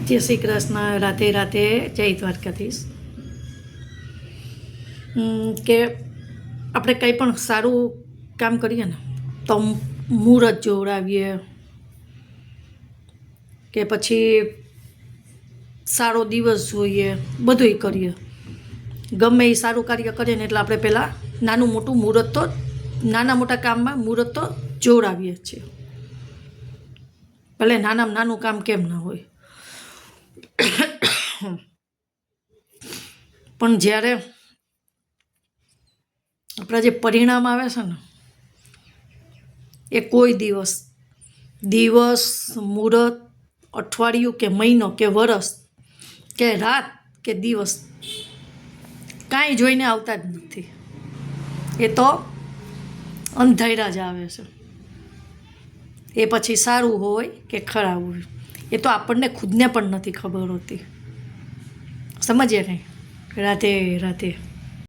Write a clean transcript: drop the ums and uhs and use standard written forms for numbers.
જય શ્રી કૃષ્ણ. રાધે રાધે. જય દ્વારકાધીશ. કે આપણે કંઈ પણ સારું કામ કરીએ ને તો મુહૂર્ત જોડાવીએ કે પછી સારો દિવસ જોઈએ, બધુંય કરીએ. ગમે એ સારું કાર્ય કરીએ ને એટલે આપણે પહેલાં નાનું મોટું મુહૂર્ત તો નાના મોટા કામમાં મુહૂર્ત તો જોડાવીએ છીએ. ભલે નાનામાં નાનું કામ કેમ ના હોય, પણ જ્યારે આપણા જે પરિણામ આવે છે ને એ કોઈ દિવસ મુહૂર્ત, અઠવાડિયું કે મહિનો કે વરસ કે રાત કે દિવસ કાંઈ જોઈને આવતા જ નથી. એ તો અંધાર્યા જ આવે છે. એ પછી સારું હોય કે ખરાબ હોય એ તો આપણને ખુદને પણ નથી ખબર હોતી. સમજીએ કંઈ. રાધે રાધે.